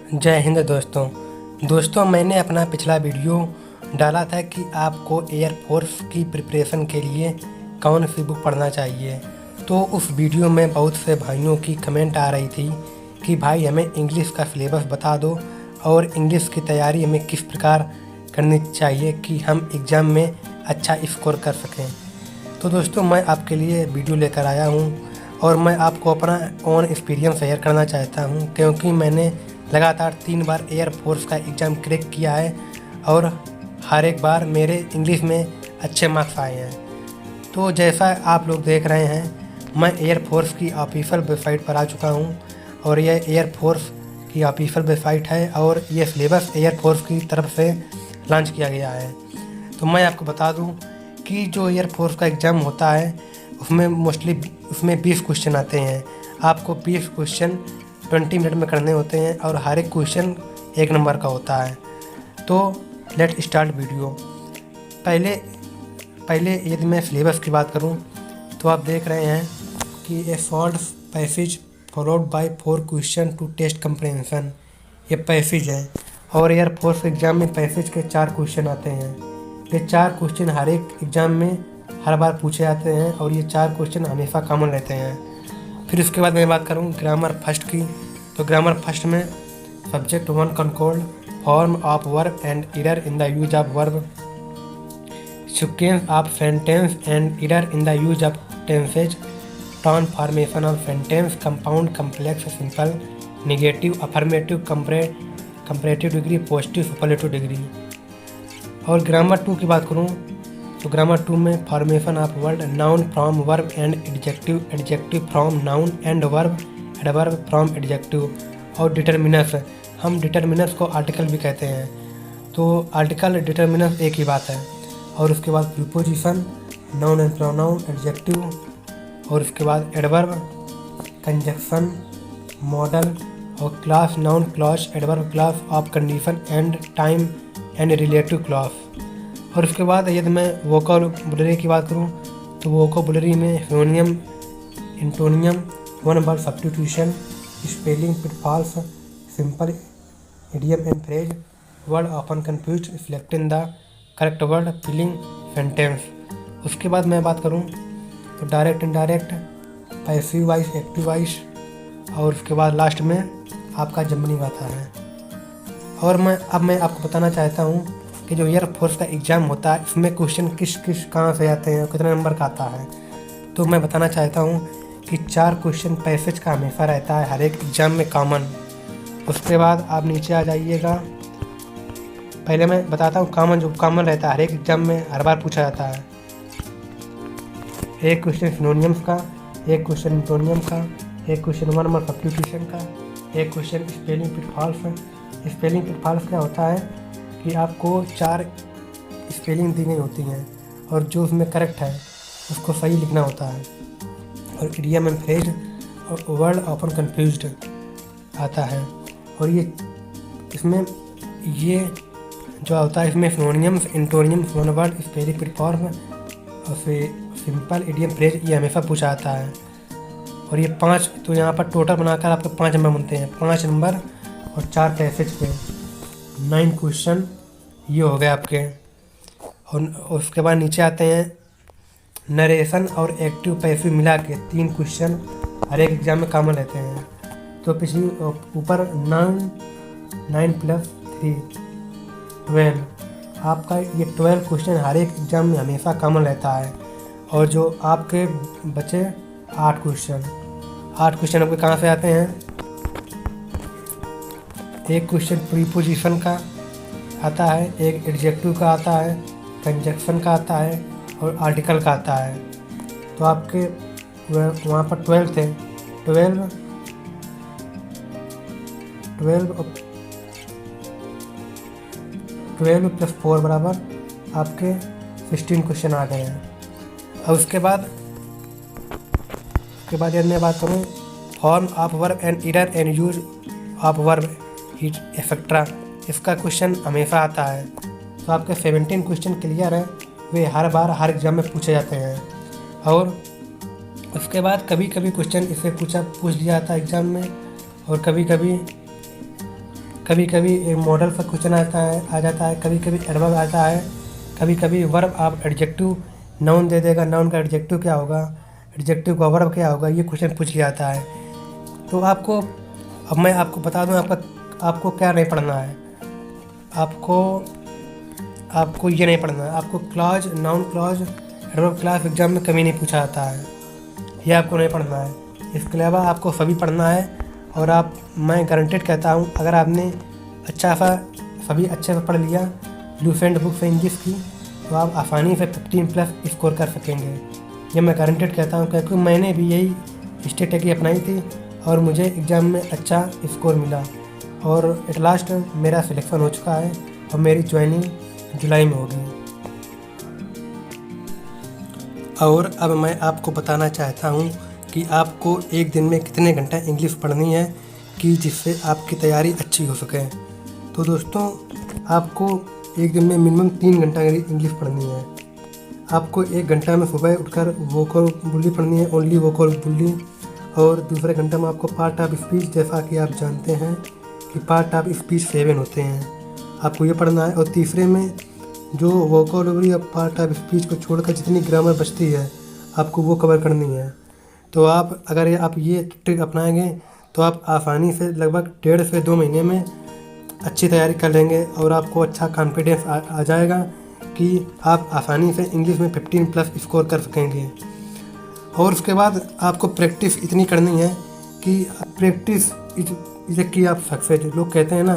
जय हिंद दोस्तों। मैंने अपना पिछला वीडियो डाला था कि आपको एयरफोर्स की प्रिपरेशन के लिए कौन सी बुक पढ़ना चाहिए। तो उस वीडियो में बहुत से भाइयों की कमेंट आ रही थी कि भाई हमें इंग्लिश का सिलेबस बता दो और इंग्लिश की तैयारी हमें किस प्रकार करनी चाहिए कि हम एग्ज़ाम में अच्छा स्कोर कर सकें। तो दोस्तों मैं आपके लिए वीडियो लेकर आया हूँ और मैं आपको अपना ओन एक्सपीरियंस शेयर करना चाहता हूँ, क्योंकि मैंने लगातार 3 बार एयरफोर्स का एग्ज़ाम क्रैक किया है और हर एक बार मेरे इंग्लिश में अच्छे मार्क्स आए हैं। तो जैसा आप लोग देख रहे हैं, मैं एयरफोर्स की ऑफिशियल वेबसाइट पर आ चुका हूँ और यह एयरफोर्स की ऑफिशियल वेबसाइट है और ये सिलेबस एयरफोर्स की तरफ से लॉन्च किया गया है। तो मैं आपको बता दूँ कि जो एयरफोर्स का एग्ज़ाम होता है उसमें मोस्टली 20 क्वेश्चन आते हैं। आपको 20 क्वेश्चन 20 मिनट में करने होते हैं और हर एक क्वेश्चन 1 नंबर का होता है। तो लेट स्टार्ट वीडियो। पहले यदि मैं सिलेबस की बात करूं तो आप देख रहे हैं कि a solve passage followed by 4 question to test comprehension. ये पैसेज है और एयरफोर्स एग्ज़ाम में पैसेज के 4 क्वेश्चन आते हैं। ये 4 क्वेश्चन हर एक एग्ज़ाम में हर बार पूछे जाते हैं और ये 4 क्वेश्चन हमेशा कॉमन रहते हैं। फिर उसके बाद मैं बात करूँ ग्रामर फर्स्ट की, तो ग्रामर फर्स्ट में subject 1 control form of verb and error in the use of verb, sequence of sentence and error in the use of tenses, transformation of sentence, compound complex simple, negative affirmative comparative degree, positive superlative degree. और grammar 2 की बात करूँ तो grammar 2 में formation of word, noun from verb and adjective, adjective from noun and verb, adverb from adjective. और डिटर्मिनस, हम डिटर्मिनस को article भी कहते हैं। तो आर्टिकल डिटर्मिनस एक ही बात है। और उसके बाद preposition, noun and pronoun, adjective, और उसके बाद एडवर्ब, कंजक्शन, मॉडल और class, noun clause, adverb class of condition and time and relative clause. और उसके बाद यदि मैं वोकैबुलरी की बात करूँ तो वोकैबुलरी में synonym, antonym, one word substitution, spelling pitfalls, simple idiom and phrase, word often confused, selecting the correct word, filling sentence. उसके बाद मैं बात करूँ तो direct indirect, passive voice, active voice, और उसके बाद लास्ट में आपका जर्मनी आता है। और मैं आपको बताना चाहता हूँ कि जो एयरफोर्स का एग्ज़ाम होता है इसमें क्वेश्चन किस कहाँ से आते हैं और कितने नंबर का आता है। तो मैं बताना चाहता हूँ कि 4 क्वेश्चन पैसेज का हमेशा रहता है हर एक एग्ज़ाम में कॉमन। उसके बाद आप नीचे आ जाइएगा। पहले मैं बताता हूँ कॉमन, जो कॉमन रहता है हर एक एग्ज़ाम में हर बार पूछा जाता है। एक क्वेश्चन सिनोनियम्स का, एक क्वेश्चन एंटोनियम का, एक क्वेश्चन वन वर्ड सब्स्टिट्यूशन का, एक question spelling pitfalls. Spelling pitfalls क्या होता है कि आपको 4 स्पेलिंग दी गई होती हैं और जो उसमें करेक्ट है उसको सही लिखना होता है। और इडियम एंड फ्रेज और वर्ड ऑफन कंफ्यूज्ड आता है। और इसमें ये जो होता है इसमें synonyms, एंटोनियम्स, one word, spelling pitfalls और सिंपल इडियम फ्रेज ये हमेशा पूछा आता है। और ये 5, तो यहाँ पर टोटल बनाकर आपको 5 नंबर मिलते हैं। 5 नंबर और 4 पैसेज पे 9 क्वेश्चन ये हो गए आपके। और उसके बाद नीचे आते हैं नरेशन और एक्टिव पैसिव मिला के 3 क्वेश्चन हर एक एग्ज़ाम में कॉमन रहते हैं। तो पिछली ऊपर 9 + 3 12, आपका ये 12 क्वेश्चन हर एक एग्ज़ाम में हमेशा कॉमन रहता है। और जो आपके बचे 8 क्वेश्चन आपके कहाँ से आते हैं। एक क्वेश्चन प्रीपोजिशन का आता है, एक एडजेक्टिव का आता है, कंजक्शन का आता है और आर्टिकल का आता है। तो आपके वहाँ पर 12 थे। 12 + 4 बराबर आपके 16 क्वेश्चन आ गए हैं। और उसके बाद यदि मैं बात करूँ form of verb and error and use of verb etcetera, इसका क्वेश्चन हमेशा आता है। तो आपके 17 क्वेश्चन क्लियर है, वे हर बार हर एग्ज़ाम में पूछे जाते हैं। और उसके बाद कभी कभी क्वेश्चन इसे पूछ दिया जाता है एग्ज़ाम में, और कभी कभी कभी कभी मॉडल पर क्वेश्चन आ जाता है, कभी कभी एडवर्ब आता है, कभी कभी वर्ब आप एडजेक्टिव नाउन दे देगा, नाउन का एडजेक्टिव क्या होगा, एडजेक्टिव का वर्ब क्या होगा, ये क्वेश्चन पूछ लिया जाता है। तो आपको अब मैं आपको बता दूं आपको क्या नहीं पढ़ना है। आपको ये नहीं पढ़ना है, आपको clause, noun clause, adverb clause exam में कभी नहीं पूछा जाता है, ये आपको नहीं पढ़ना है। इसके अलावा आपको सभी पढ़ना है। और मैं गारंटेड कहता हूँ, अगर आपने सभी अच्छे से पढ़ लिया लूसेंट बुक से इंग्लिश की, तो आप आसानी से 15+ स्कोर कर सकेंगे। ये मैं गारंटेड कहता हूँ, क्योंकि मैंने भी यही स्ट्रेटेजी अपनाई थी और मुझे एग्ज़ाम में अच्छा स्कोर मिला और एट लास्ट मेरा सिलेक्शन हो चुका है और मेरी ज्वाइनिंग जुलाई में होगी। और अब मैं आपको बताना चाहता हूँ कि आपको एक दिन में कितने घंटा इंग्लिश पढ़नी है कि जिससे आपकी तैयारी अच्छी हो सके। तो दोस्तों, आपको एक दिन में मिनिमम 3 घंटा इंग्लिश पढ़नी है। आपको 1 घंटा में सुबह उठकर वोकैबुलरी पढ़नी है, ओनली वोकैबुलरी, और दूसरे घंटे में आपको पार्ट ऑफ स्पीच, जैसा कि आप जानते हैं कि पार्ट ऑफ स्पीच 7 होते हैं, आपको ये पढ़ना है। और तीसरे में जो वोकैबुलरी और पार्ट ऑफ स्पीच को छोड़कर जितनी ग्रामर बचती है आपको वो कवर करनी है। तो अगर आप ये ट्रिक अपनाएंगे तो आप आसानी से लगभग 1.5 से 2 महीने में अच्छी तैयारी कर लेंगे और आपको अच्छा कॉन्फिडेंस आ जाएगा कि आप आसानी से इंग्लिश में 15+ स्कोर कर सकेंगे। और उसके बाद आपको प्रैक्टिस इतनी करनी है कि प्रैक्टिस इज की आप सक्सेस। लोग कहते हैं ना,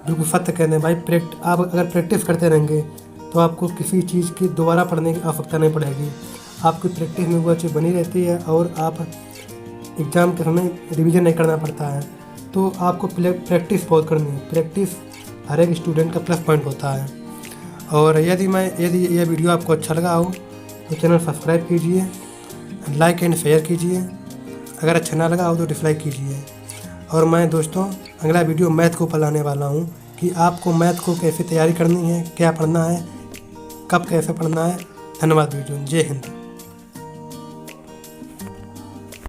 बिल्कुल सत्य कहते हैं भाई, आप अगर प्रैक्टिस करते रहेंगे तो आपको किसी चीज़ की दोबारा पढ़ने की आवश्यकता नहीं पड़ेगी। आपकी प्रैक्टिस में वो चीज़ बनी रहती है और आप एग्ज़ाम के समय रिवीजन नहीं करना पड़ता है। तो आपको प्रैक्टिस बहुत करनी है। प्रैक्टिस हर एक स्टूडेंट का प्लस पॉइंट होता है। और यदि यह वीडियो आपको अच्छा लगा हो तो चैनल सब्सक्राइब कीजिए, लाइक एंड शेयर कीजिए। अगर अच्छा ना लगा हो तो डिसलाइक कीजिए। और मैं दोस्तों अगला वीडियो मैथ को लाने वाला हूँ कि आपको मैथ को कैसे तैयारी करनी है, क्या पढ़ना है, कब कैसे पढ़ना है। धन्यवाद दोस्तों, जय हिंद।